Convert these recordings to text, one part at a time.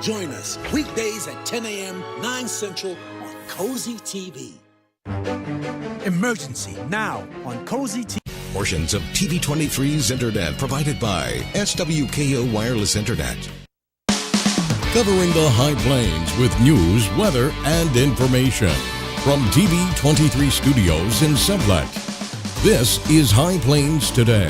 Join us weekdays at 10 a.m., 9 Central on Cozy TV. Emergency now on Cozy TV. Portions of TV23's internet provided by SWKO Wireless Internet. Covering the High Plains with news, weather, and information. From TV23 Studios in Sublette, this is High Plains Today.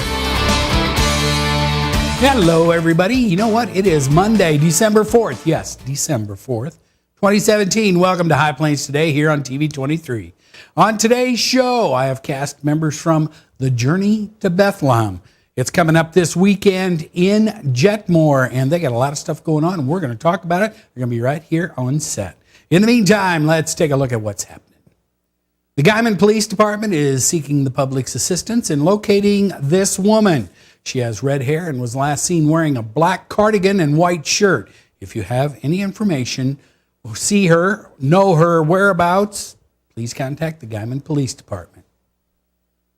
Hello, everybody. You know what? It is Monday, December 4th. Yes, December 4th, 2017. Welcome to High Plains Today here on TV23. On today's show, I have cast members from The Journey to Bethlehem. It's coming up this weekend in Jetmore, and they got a lot of stuff going on, and we're going to talk about it. They're going to be right here on set. In the meantime, let's take a look at what's happening. The Guyman Police Department is seeking the public's assistance in locating this woman. She has red hair and was last seen wearing a black cardigan and white shirt. If you have any information, see her, know her whereabouts, please contact the Guyman Police Department.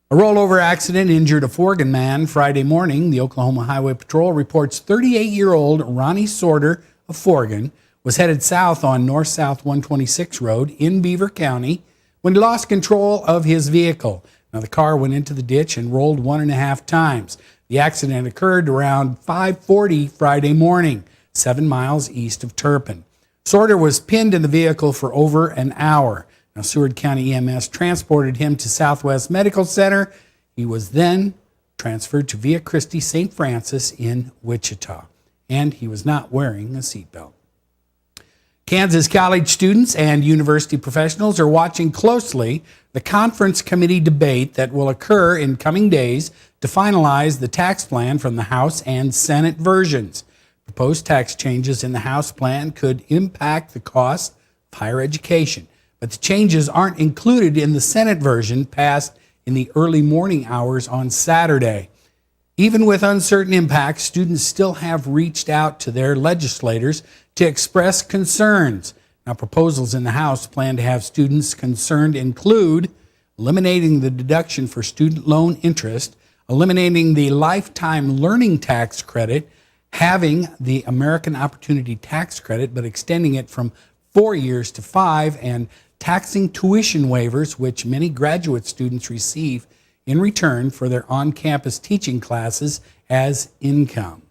A rollover accident injured a Forgan man Friday morning. The Oklahoma Highway Patrol reports 38-year-old Ronnie Sorter of Forgan was headed south on North-South 126 Road in Beaver County when he lost control of his vehicle. Now, the car went into the ditch and rolled 1.5 times. The accident occurred around 5:40 Friday morning, 7 miles east of Turpin. Sorter was pinned in the vehicle for over an hour. Now, Seward County EMS transported him to Southwest Medical Center. He was then transferred to Via Christi St. Francis in Wichita, and he was not wearing a seatbelt. Kansas college students and university professionals are watching closely the conference committee debate that will occur in coming days to finalize the tax plan from the House and Senate versions. Proposed tax changes in the House plan could impact the cost of higher education, but the changes aren't included in the Senate version passed in the early morning hours on Saturday. Even with uncertain impacts, students still have reached out to their legislators to express concerns. Now, proposals in the House plan to have students concerned include eliminating the deduction for student loan interest, eliminating the lifetime learning tax credit, having the American Opportunity Tax Credit, but extending it from 4 years to 5, and taxing tuition waivers, which many graduate students receive in return for their on-campus teaching classes as income.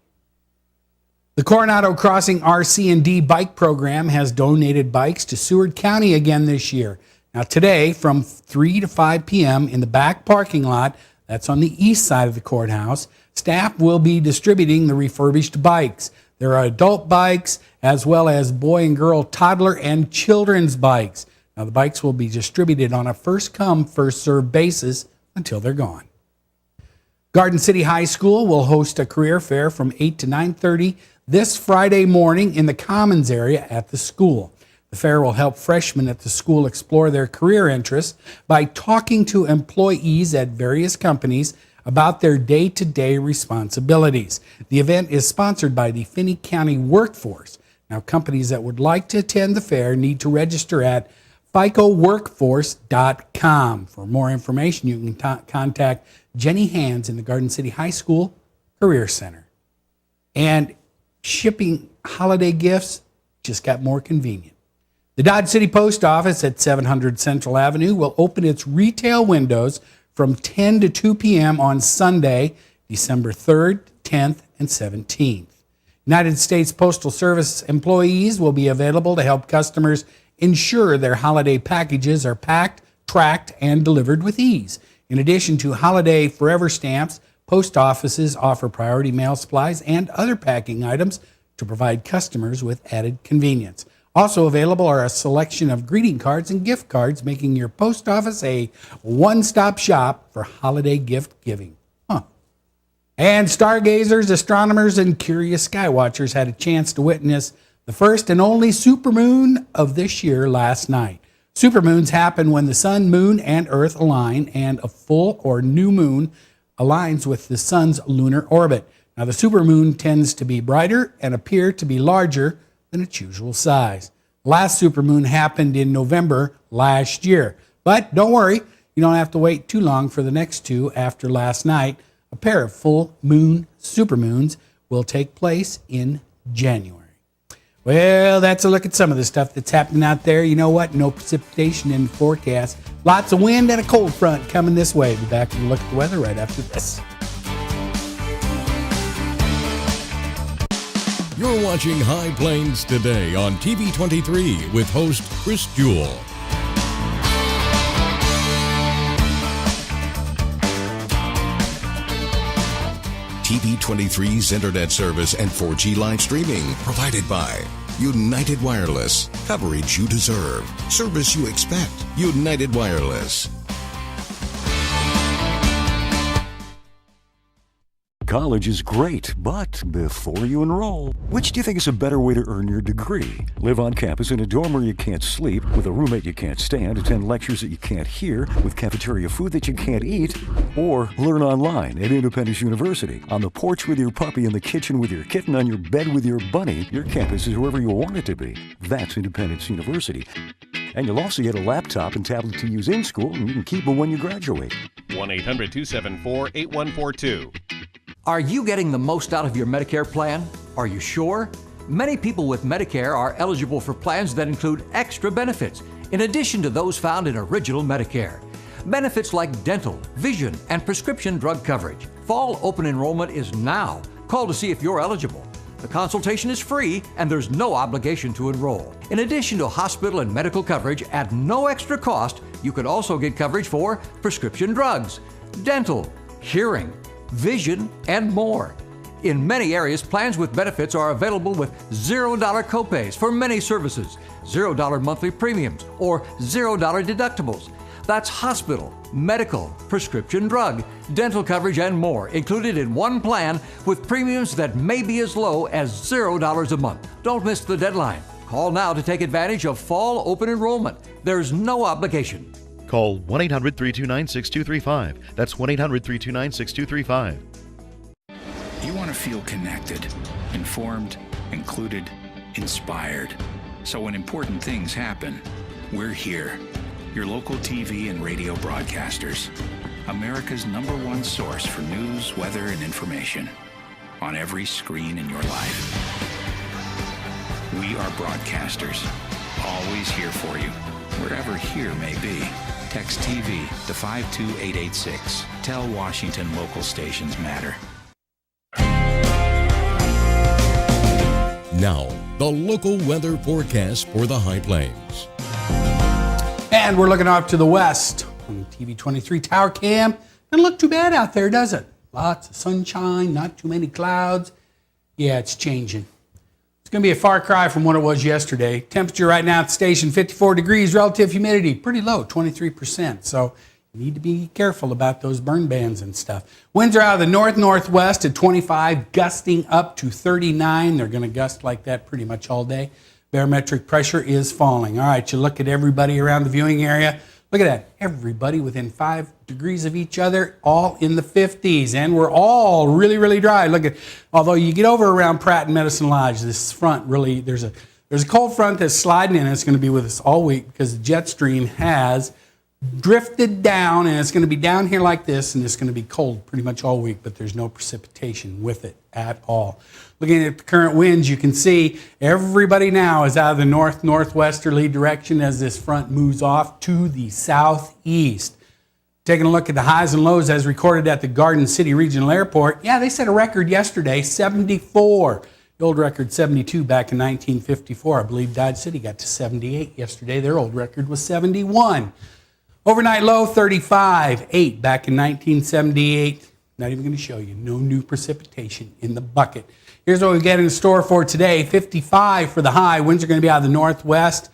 The Coronado Crossing RC&D bike program has donated bikes to Seward County again this year. Now today, from 3 to 5 p.m. in the back parking lot, that's on the east side of the courthouse, staff will be distributing the refurbished bikes. There are adult bikes as well as boy and girl, toddler, and children's bikes. Now the bikes will be distributed on a first-come, first-served basis until they're gone. Garden City High School will host a career fair from 8 to 9:30 this Friday morning in the Commons area at the school. The fair will help freshmen at the school explore their career interests by talking to employees at various companies about their day-to-day responsibilities. The event is sponsored by the Finney County Workforce. Now, companies that would like to attend the fair need to register at FICOworkforce.com. For more information, you can contact Jenny Hands in the Garden City High School Career Center. And shipping holiday gifts just got more convenient. The Dodge City Post Office at 700 Central Avenue will open its retail windows from 10 to 2 p.m. on Sunday, December 3rd, 10th, and 17th. United States Postal Service employees will be available to help customers ensure their holiday packages are packed, tracked, and delivered with ease. In addition to holiday forever stamps, post offices offer priority mail supplies and other packing items to provide customers with added convenience. Also available are a selection of greeting cards and gift cards, making your post office a one-stop shop for holiday gift giving. And stargazers, astronomers, and curious skywatchers had a chance to witness the first and only supermoon of this year last night. Supermoons happen when the sun, moon, and earth align, and a full or new moon aligns with the sun's lunar orbit. Now, the supermoon tends to be brighter and appear to be larger than its usual size. Last supermoon happened in November last year. But don't worry, you don't have to wait too long for the next two after last night. A pair of full moon supermoons will take place in January. Well, that's a look at some of the stuff that's happening out there. You know what? No precipitation in the forecast. Lots of wind and a cold front coming this way. Be back and look at the weather right after this. You're watching High Plains Today on TV 23 with host Chris Jewell. TV 23's internet service and 4G live streaming provided by United Wireless. Coverage you deserve. Service you expect. United Wireless. College is great, but before you enroll, which do you think is a better way to earn your degree? Live on campus in a dorm where you can't sleep, with a roommate you can't stand, attend lectures that you can't hear, with cafeteria food that you can't eat, or learn online at Independence University. On the porch with your puppy, in the kitchen with your kitten, on your bed with your bunny, your campus is wherever you want it to be. That's Independence University. And you'll also get a laptop and tablet to use in school, and you can keep them when you graduate. 1-800-274-8142. Are you getting the most out of your Medicare plan? Are you sure? Many people with Medicare are eligible for plans that include extra benefits, in addition to those found in Original Medicare. Benefits like dental, vision, and prescription drug coverage. Fall open enrollment is now. Call to see if you're eligible. The consultation is free and there's no obligation to enroll. In addition to hospital and medical coverage at no extra cost, you could also get coverage for prescription drugs, dental, hearing, vision, and more. In many areas, plans with benefits are available with $0 copays for many services, $0 monthly premiums, or $0 deductibles. That's hospital, medical, prescription drug, dental coverage, and more, included in one plan with premiums that may be as low as $0 a month. Don't miss the deadline. Call now to take advantage of fall open enrollment. There's no obligation. Call 1-800-329-6235. That's 1-800-329-6235. You want to feel connected, informed, included, inspired. So when important things happen, we're here. Your local TV and radio broadcasters. America's #1 source for news, weather, and information. On every screen in your life. We are broadcasters. Always here for you. Wherever here may be. Text TV to 52886. Tell Washington local stations matter. Now, the local weather forecast for the High Plains. And we're looking off to the west on TV 23 Tower Cam. Doesn't look too bad out there, does it? Lots of sunshine, not too many clouds. Yeah, it's changing. It's going to be a far cry from what it was yesterday. Temperature right now at the station, 54 degrees. Relative humidity, pretty low, 23%. So you need to be careful about those burn bans and stuff. Winds are out of the north-northwest at 25, gusting up to 39. They're going to gust like that pretty much all day. Barometric pressure is falling. All right, you look at everybody around the viewing area. Look at that. Everybody within 5 degrees of each other, all in the 50s. And we're all really, really dry. Look at, although you get over around Pratt and Medicine Lodge, this front really, there's a cold front that's sliding in. It's going to be with us all week because the jet stream has drifted down, and it's going to be down here like this, and it's going to be cold pretty much all week, but there's no precipitation with it at all. Looking at the current winds, you can see everybody now is out of the north-northwesterly direction as this front moves off to the southeast. Taking a look at the highs and lows as recorded at the Garden City Regional Airport. Yeah, they set a record yesterday, 74. The old record, 72 back in 1954. I believe Dodge City got to 78 yesterday. Their old record was 71. Overnight low, 35, 8 back in 1978. Not even going to show you. No new precipitation in the bucket. Here's what we get in store for today. 55 for the high. Winds are going to be out of the northwest.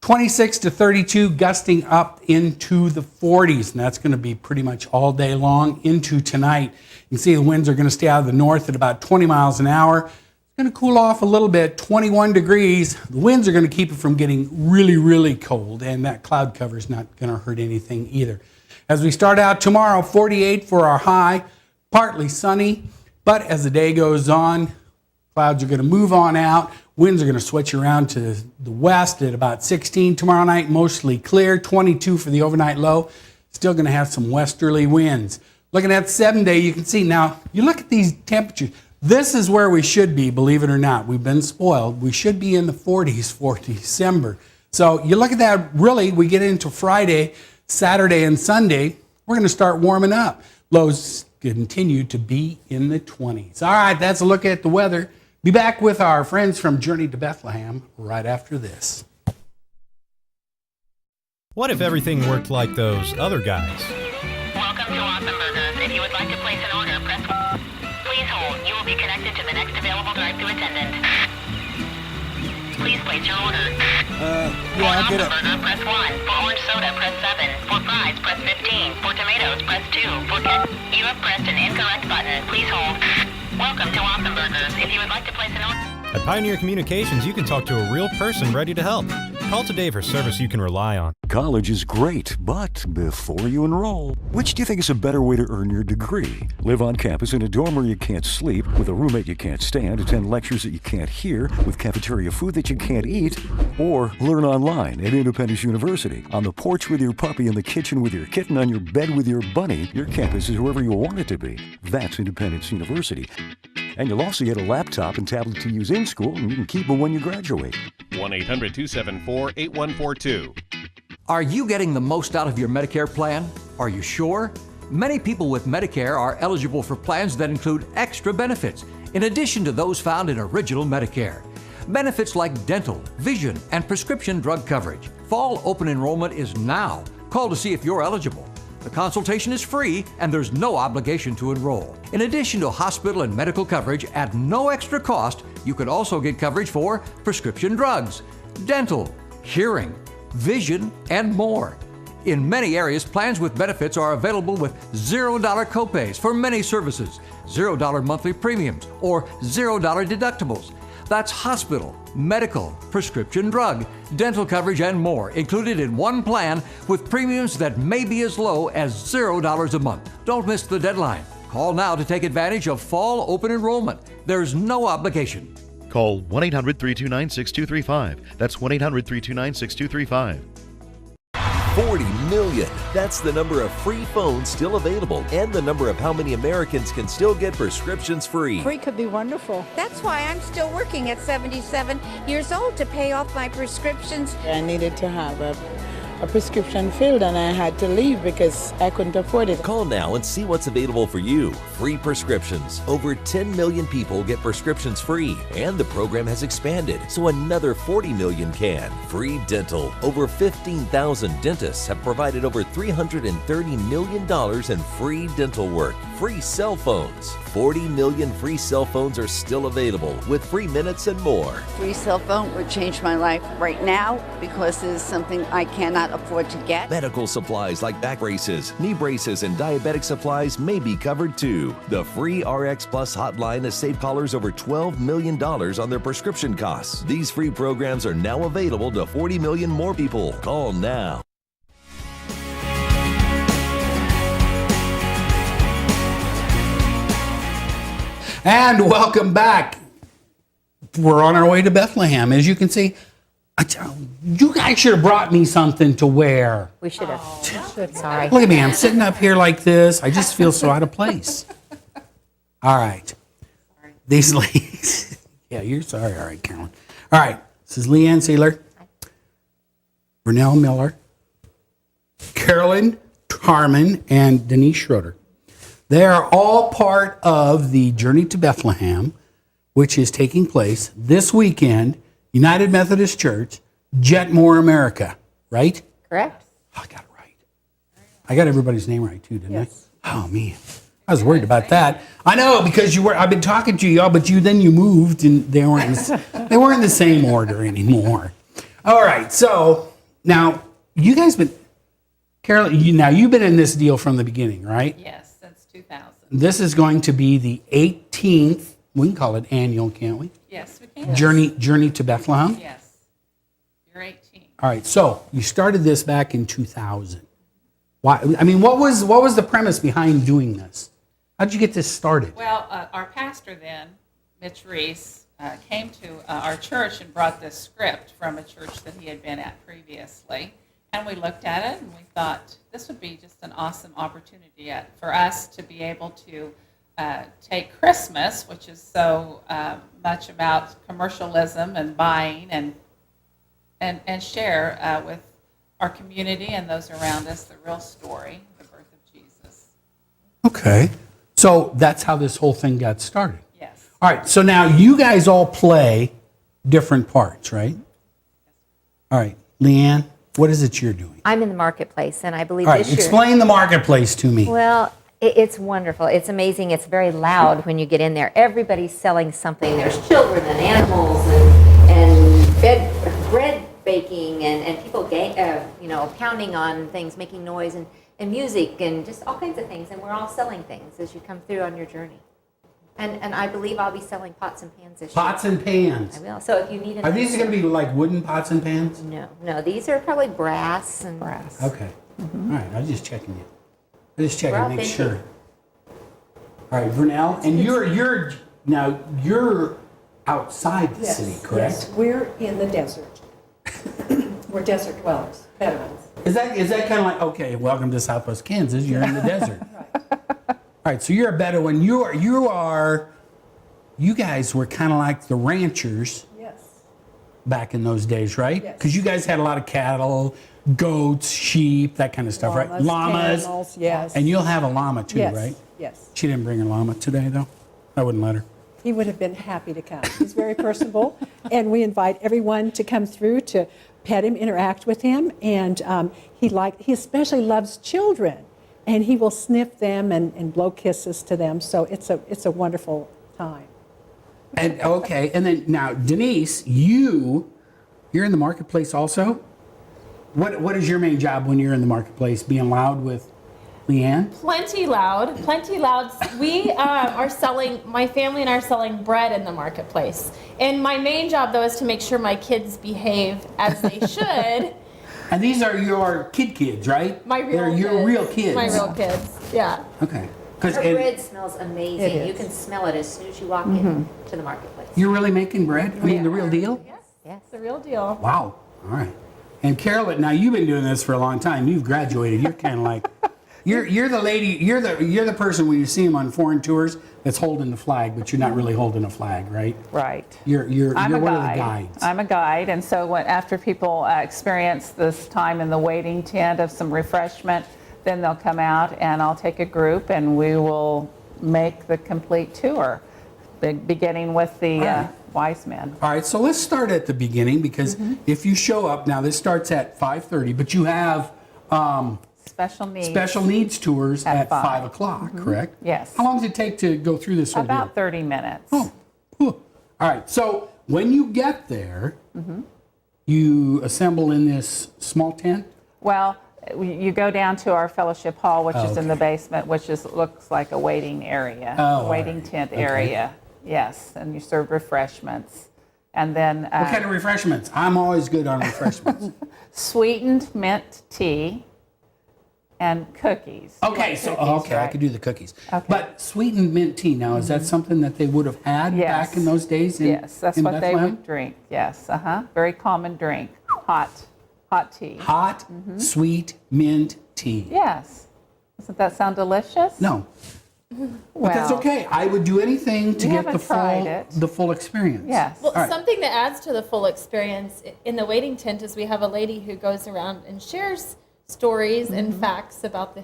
26 to 32, gusting up into the 40s. And that's going to be pretty much all day long into tonight. You can see the winds are going to stay out of the north at about 20 miles an hour. It's going to cool off a little bit, 21 degrees. The winds are going to keep it from getting really, really cold, and that cloud cover is not going to hurt anything either. As we start out tomorrow, 48 for our high, partly sunny, but as the day goes on, clouds are going to move on out. Winds are going to switch around to the west at about 16 tomorrow night, mostly clear, 22 for the overnight low. Still going to have some westerly winds. Looking at the 7-day, you can see now, you look at these temperatures. this is where we should be, believe it or not. We've been spoiled. We should be in the 40s for December. So you look at that, really, we get into Friday, Saturday, and Sunday, we're going to start warming up. Lows continue to be in the 20s. All right, that's a look at the weather. Be back with our friends from Journey to Bethlehem right after this. What if everything worked like those other guys? Welcome to Awesome Burgers. If you would like to place an order, press 1. Please hold. You will be connected to the next available drive-thru attendant. Please place your order. Yeah, I get it. For Awesome Burger, press 1. For orange soda, press 7. For fries, press 15. For tomatoes, press 2. For you have pressed an incorrect button. Please hold. Welcome to Awesome Burgers. If you would like to place an order... At Pioneer Communications, you can talk to a real person ready to help. Call today for service you can rely on. College is great, but before you enroll, which do you think is a better way to earn your degree? Live on campus in a dorm where you can't sleep, with a roommate you can't stand, attend lectures that you can't hear, with cafeteria food that you can't eat, or learn online at Independence University. On the porch with your puppy, in the kitchen with your kitten, on your bed with your bunny, your campus is wherever you want it to be. That's Independence University. And you'll also get a laptop and tablet to use in school, and you can keep them when you graduate. 1-800-274-8142. Are you getting the most out of your Medicare plan? Are you sure? Many people with Medicare are eligible for plans that include extra benefits, in addition to those found in original Medicare. Benefits like dental, vision, and prescription drug coverage. Fall open enrollment is now. Call to see if you're eligible. The consultation is free and there's no obligation to enroll. In addition to hospital and medical coverage at no extra cost, you could also get coverage for prescription drugs, dental, hearing, vision, and more. In many areas, plans with benefits are available with $0 copays for many services, $0 monthly premiums, or $0 deductibles. That's hospital, medical, prescription drug, dental coverage, and more included in one plan with premiums that may be as low as $0 a month. Don't miss the deadline. Call now to take advantage of fall open enrollment. There's no obligation. Call 1-800-329-6235. That's 1-800-329-6235. 40 million. That's the number of free phones still available and the number of how many Americans can still get prescriptions free. Free could be wonderful. That's why I'm still working at 77 years old to pay off my prescriptions. I needed to have a prescription filled and I had to leave because I couldn't afford it. Call now and see what's available for you. Free prescriptions. Over 10 million people get prescriptions free, and the program has expanded so another 40 million can. Free dental. Over 15,000 dentists have provided over $330 million in free dental work. Free cell phones. 40 million free cell phones are still available with free minutes and more. Free cell phone would change my life right now because it is something I cannot afford to get. Medical supplies like back braces, knee braces, and diabetic supplies may be covered too. The free RX Plus hotline has saved callers over $12 million on their prescription costs. These free programs are now available to 40 million more people. Call now. And welcome back. We're on our way to Bethlehem. As you can see, you guys should have brought me something to wear. We should have. Sorry. Look at me. I'm sitting up here like this. I just feel so out of place. All right. These ladies. Yeah, you're sorry. All right, Carolyn. All right. This is Lea Ann Seiler, Vernell Miller, Carolyn Tarman, and Denise Schroeder. They are all part of the Journey to Bethlehem, which is taking place this weekend, United Methodist Church, Jetmore, America. Right? Correct. Oh, I got it right. I got everybody's name right, too, didn't I? Oh, man. I was worried about that. I know, because I've been talking to y'all, but you moved, and they weren't in the same order anymore. All right, so now you guys Carolyn, you've been in this deal from the beginning, right? Yes, since 2000. This is going to be the 18th, we can call it annual, can't we? Yes, we can. Journey to Bethlehem? Yes, you're 18. All right, so you started this back in 2000. Why? I mean, what was the premise behind doing this? How did you get this started? Well, our pastor then, Mitch Reese, came to our church and brought this script from a church that he had been at previously. And we looked at it and we thought this would be just an awesome opportunity for us to be able to take Christmas, which is so much about commercialism and buying, and share with our community and those around us the real story, the birth of Jesus. Okay. So that's how this whole thing got started. Yes. All right. So now you guys all play different parts, right? All right. Lea Ann, what is it you're doing? I'm in the marketplace, and I believe All right. this year... Explain the marketplace to me. Well, it's wonderful. It's amazing. It's very loud when you get in there. Everybody's selling something. There's children and animals and bread baking and people pounding on things, making noise and music and just all kinds of things. And we're all selling things as you come through on your journey. And I believe I'll be selling pots and pans this year. Pots and pans. I will. So if you need Are these going to be like wooden pots and pans? No. These are probably brass. Okay. All right. I was just checking you. I just checking to make sure. All right, Vernell, and you're outside the city, correct? Yes, we're in the desert. We're desert dwellers, veterans. Is that kind of like, okay, welcome to Southwest Kansas, you're in the desert. All right, so you're a Bedouin. You guys were kind of like the ranchers. Yes. Back in those days, right? Yes. Because you guys had a lot of cattle, goats, sheep, that kind of stuff, right? Llamas. Camels, yes. And you'll have a llama too, Yes, right? yes. She didn't bring her llama today, though. I wouldn't let her. He would have been happy to come. He's very personable, and we invite everyone to come through to pet him, interact with him, and he especially loves children, and he will sniff them and blow kisses to them. So it's a wonderful time. And okay, and then now Denise, you're in the marketplace also. What is your main job when you're in the marketplace? Being loud with Lea Ann? Plenty loud. We are selling, my family and I are selling bread in the marketplace. And my main job, though, is to make sure my kids behave as they should. And these are your kids, right? Your real kids. My real kids, yeah. Okay. Her bread smells amazing. It You is. can smell it as soon as you walk in to the marketplace. You're really making bread? I mean, the real deal? Yes, the real deal. Wow. All right. And Carolyn, now you've been doing this for a long time. You've graduated. You're kind of like, you're the lady. You're the person when you see them on foreign tours that's holding the flag, but you're not really holding a flag, right? Right. You're I'm a one guide. of the guides. I'm a guide, and so after people experience this time in the waiting tent of some refreshment, then they'll come out, and I'll take a group, and we will make the complete tour, beginning with the Wisemen. All right, so let's start at the beginning because if you show up, now this starts at 5:30, but you have special needs tours at 5 o'clock, correct? Yes. How long does it take to go through this whole About deal? 30 minutes. Oh, all right. So when you get there, you assemble in this small tent? Well, you go down to our fellowship hall, which is in the basement, which looks like a waiting area, waiting tent area. Yes, and you serve refreshments. And then... what kind of refreshments? I'm always good on refreshments. Sweetened mint tea and cookies. Okay, Right. I could do the cookies. Okay. But sweetened mint tea, now, is that something that they would have had back in those days? Yes, that's in what Bethlehem? they would drink. Yes, very common drink. Hot tea. Hot, sweet mint tea. Yes. Doesn't that sound delicious? No. But that's okay. I would do anything to You get haven't the full experience. Yes. Well, All right. something that adds to the full experience in the waiting tent is we have a lady who goes around and shares stories and facts about the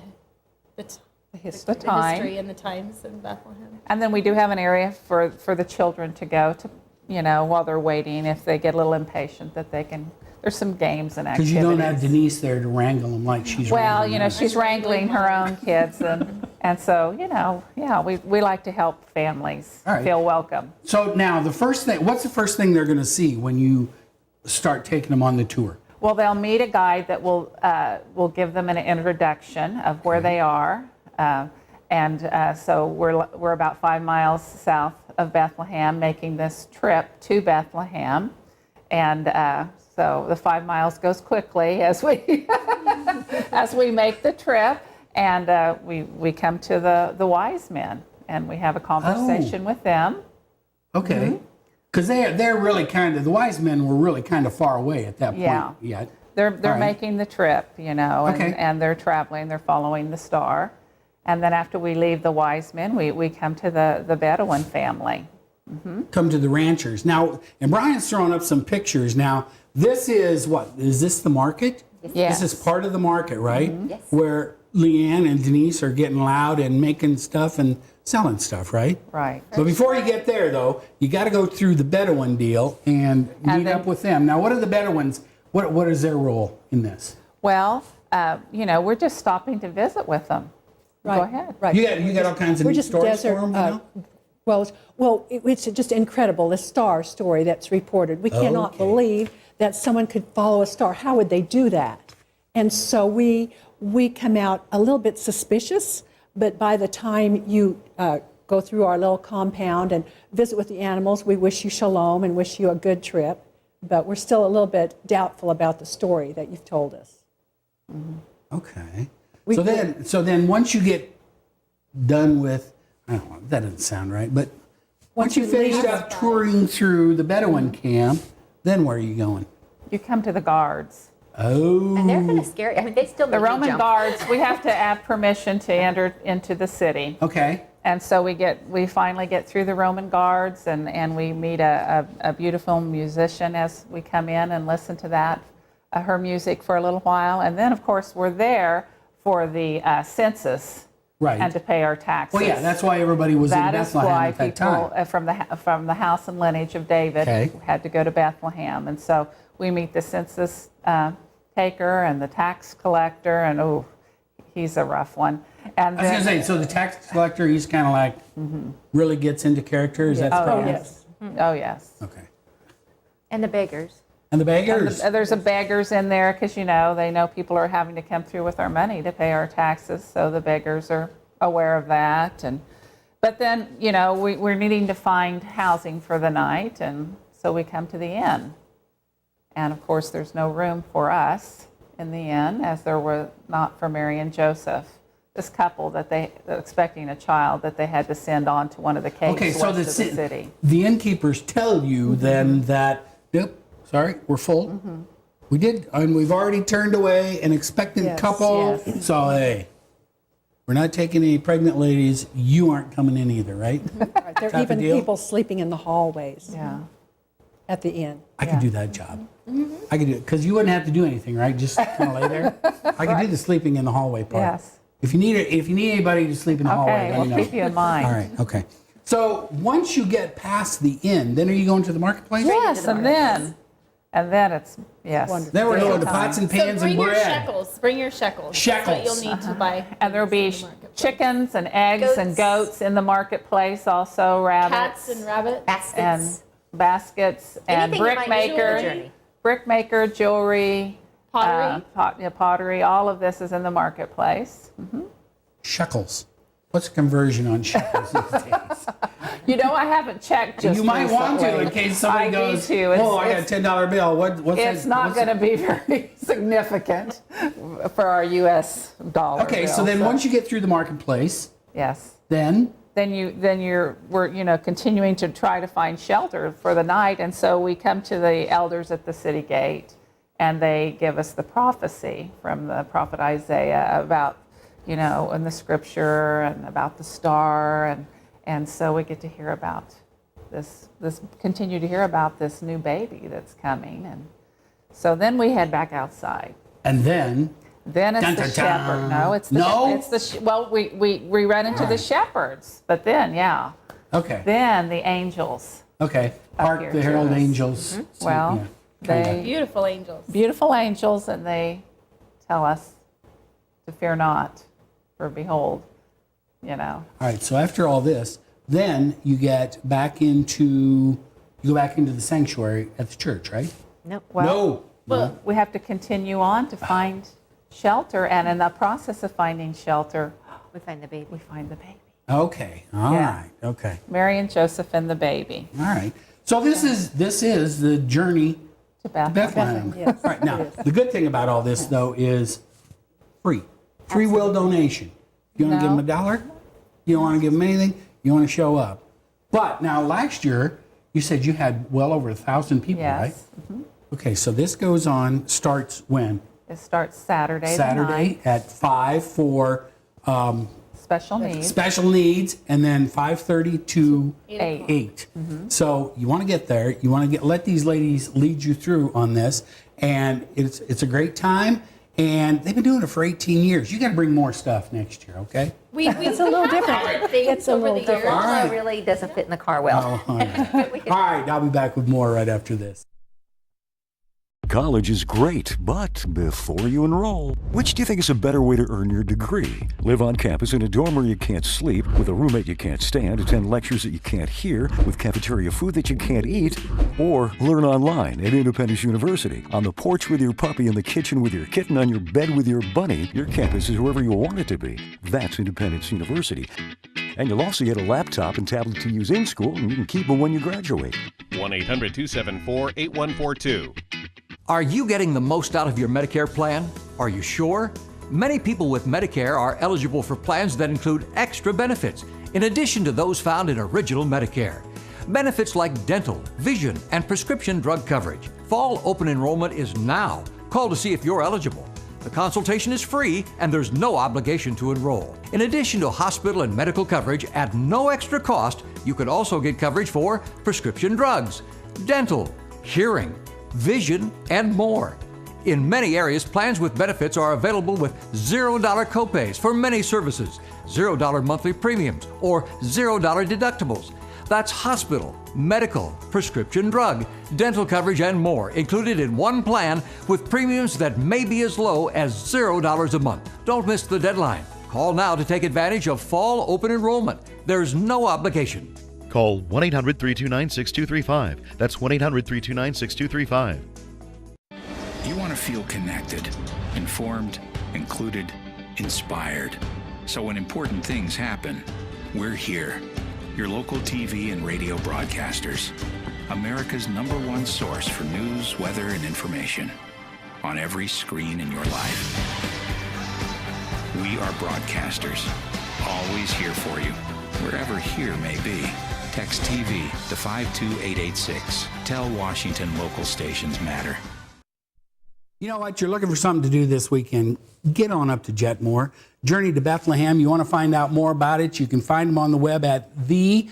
history and the times in Bethlehem. And then we do have an area for the children to go to, while they're waiting. If they get a little impatient, that they can. There's some games and activities. Because you don't have Denise there to wrangle them like she's wrangling them. She's wrangling her own kids, and so we like to help families feel welcome. So now what's the first thing they're going to see when you start taking them on the tour? Well, they'll meet a guide that will give them an introduction of where they are, so we're about 5 miles south of Bethlehem, making this trip to Bethlehem, and so the 5 miles goes quickly as we as we make the trip, and we come to the Wisemen, and we have a conversation with them. Okay. Because they're really the Wisemen were really kind of far away at that point yet. They're making the trip, and they're traveling, they're following the star. And then after we leave the Wisemen, we come to the Bedouin family. Come to the ranchers. Now, and Brian's throwing up some pictures. Now, this is what? Is this the market? Yes. This is part of the market, right? Yes. Where Lea Ann and Denise are getting loud and making stuff and selling stuff, right? Right. But before you get there, though, you got to go through the Bedouin deal and meet up with them. Now, what are the Bedouins? What is their role in this? Well, we're just stopping to visit with them. Right. Go ahead. Right. You got all kinds of We're neat just stories desert, for them, it's just incredible, the star story that's reported. We cannot Okay. believe that someone could follow a star. How would they do that? And so we come out a little bit suspicious, but by the time you go through our little compound and visit with the animals, we wish you shalom and wish you a good trip. But we're still a little bit doubtful about the story that you've told us. Okay. So then once you get done with, I don't know, that doesn't sound right, but once you finished up touring through the Bedouin camp, then where are you going? You come to the guards. Oh. And they're kind of scary. I mean, they still The make me Roman jump. guards, we have to have permission to enter into the city. Okay. And so we finally get through the Roman guards and we meet a beautiful musician as we come in and listen to her music for a little while. And then, of course, we're there for the census. Right. And to pay our taxes. Well, yeah, that's why everybody was in That is Bethlehem why at that people time. from the house and lineage of David had to go to Bethlehem. And so we meet the census taker and the tax collector, and he's a rough one. And I was going to say, so the tax collector, he's kind of like really gets into character. Is that the problem? Yes. Oh, yes. Okay. And the beggars. And the beggars. There's a beggars in there because, they know people are having to come through with our money to pay our taxes. So the beggars are aware of that. But then, we're needing to find housing for the night. And so we come to the inn. And of course, there's no room for us in the inn, as there was not for Mary and Joseph, this couple that they expecting a child that they had to send on to one of the caves west of the city. The innkeepers tell you then that, yep, sorry, we're full. We did, and we've already turned away an expectant couple. Yes. So, hey, we're not taking any pregnant ladies. You aren't coming in either, right? Right. There are even people sleeping in the hallways at the inn. I could do that job. I could do it, because you wouldn't have to do anything, right? Just kind of lay there. I could do the sleeping in the hallway part. Yes. If you need anybody to sleep in the hallway, let me know. We'll keep you in mind. All right, okay. So once you get past the inn, then are you going to the marketplace? Yes, and then it's, yes. Then we're going to pots and pans and bread. Bring your shekels. Shekels. That's what you'll need to buy. And there'll be chickens and eggs and goats in the marketplace, also rabbits. Cats and rabbits. And baskets and Anything that might shorten the journey. brickmaker, jewelry, Pottery. pottery. All of this is in the marketplace. Shekels. What's the conversion on shekels these days? I haven't checked just You might want to recently. in case somebody I goes, need to. oh, I got a $10 bill. What's It's that? not going to be very significant for our U.S. dollar. Okay, bill, so then once you get through the marketplace, yes, then we're continuing to try to find shelter for the night, and so we come to the elders at the city gate, and they give us the prophecy from the prophet Isaiah about in the scripture and about the star, and so we get to hear about continue to hear about this new baby that's coming, and so then we head back outside. And then it's dun, the dun, dun. shepherd. No, it's the No? it's the well we run into the shepherds, but then okay, then the angels. okay, hark here the to herald us. angels. Well, they Beautiful angels. beautiful angels, and they tell us to fear not, for behold, All right, so after all this, then you go back into the sanctuary at the church, right? Nope. No. Well, we have to continue on to find shelter, and in the process of finding shelter, We find the baby. we find the baby. Okay, all right, okay, Mary and Joseph and the baby. all right. So this is the journey To to Bethlehem. Bethlehem. Yes, All right, now, it is. the good thing about all this, though, is free will donation. You want to give them $1? You don't want to give them anything? You want to show up. But now, last year, you said you had well over 1,000 people, right? Yes. Mhm. Okay, so this starts when? It starts Saturday. the Saturday night. at 5 for special needs. Special needs, and then 5:30 to 8. So you want to get there. You want to let these ladies lead you through on this, and it's a great time. And they've been doing it for 18 years. You got to bring more stuff next year, okay? It's a little different. It's a little different. All right. It really doesn't fit in the car well. All right, I'll be back with more right after this. College is great, but before you enroll, which do you think is a better way to earn your degree? Live on campus in a dorm where you can't sleep, with a roommate you can't stand, attend lectures that you can't hear, with cafeteria food that you can't eat, or learn online at Independence University. On the porch with your puppy, in the kitchen with your kitten, on your bed with your bunny, your campus is wherever you want it to be. That's Independence University. And you'll also get a laptop and tablet to use in school, and you can keep them when you graduate. 1-800-274-8142. Are you getting the most out of your Medicare plan? Are you sure? Many people with Medicare are eligible for plans that include extra benefits, in addition to those found in original Medicare. Benefits like dental, vision, and prescription drug coverage. Fall open enrollment is now. Call to see if you're eligible. The consultation is free and there's no obligation to enroll. In addition to hospital and medical coverage at no extra cost, you could also get coverage for prescription drugs, dental, hearing, vision, and more. In many areas, plans with benefits are available with $0 copays for many services, $0 monthly premiums, or $0 deductibles. That's hospital, medical, prescription drug, dental coverage, and more included in one plan with premiums that may be as low as $0 a month. Don't miss the deadline. Call now to take advantage of fall open enrollment. There's no obligation. Call 1-800-329-6235. That's 1-800-329-6235. You want to feel connected, informed, included, inspired. So when important things happen, we're here. Your local TV and radio broadcasters. America's #1 source for news, weather, and information. On every screen in your life. We are broadcasters. Always here for you, wherever here may be. Text TV to 52886. Tell Washington local stations matter. You know what? You're looking for something to do this weekend. Get on up to Jetmore. Journey to Bethlehem. You want to find out more about it, you can find them on the web at thejtb.org.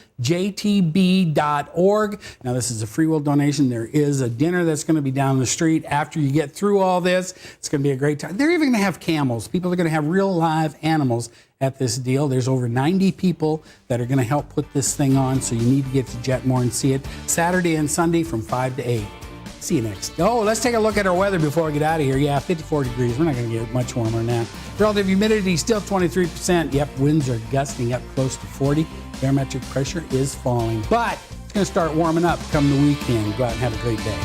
Now, this is a free will donation. There is a dinner that's going to be down the street after you get through all this. It's going to be a great time. They're even going to have camels. People are going to have real live animals at this deal. There's over 90 people that are going to help put this thing on, so you need to get to Jetmore and see it Saturday and Sunday from 5 to 8. See you next. Oh, let's take a look at our weather before we get out of here. Yeah, 54 degrees. We're not going to get much warmer now. Relative humidity still 23%. Yep, winds are gusting up close to 40. Barometric pressure is falling. But it's going to start warming up come the weekend. Go out and have a great day.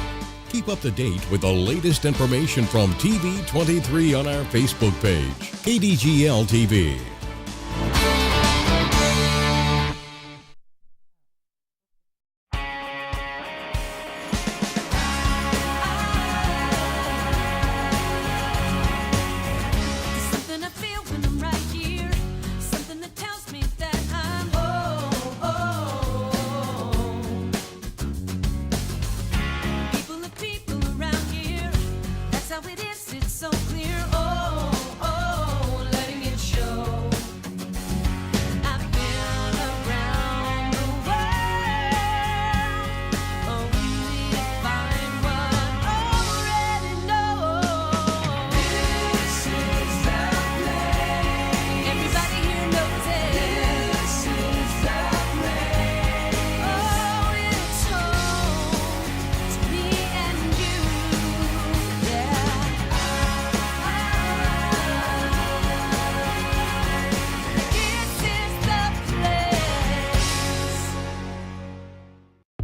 Keep up to date with the latest information from TV23 on our Facebook page, KDGL TV.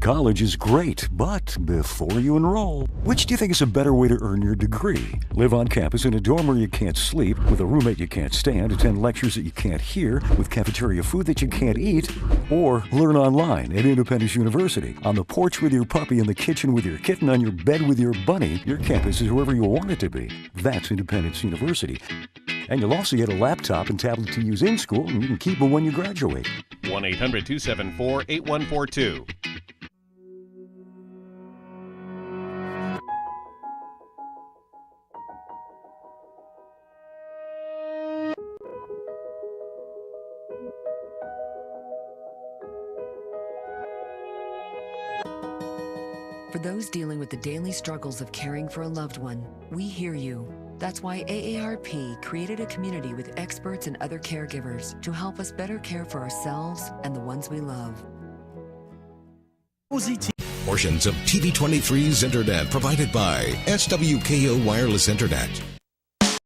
College is great, but before you enroll, which do you think is a better way to earn your degree? Live on campus in a dorm where you can't sleep, with a roommate you can't stand, attend lectures that you can't hear, with cafeteria food that you can't eat, or learn online at Independence University. On the porch with your puppy, in the kitchen with your kitten, on your bed with your bunny, your campus is wherever you want it to be. That's Independence University. And you'll also get a laptop and tablet to use in school, and you can keep them when you graduate. 1-800-274-8142. For those dealing with the daily struggles of caring for a loved one, we hear you. That's why AARP created a community with experts and other caregivers to help us better care for ourselves and the ones we love. Portions of TV23's internet provided by SWKO Wireless Internet.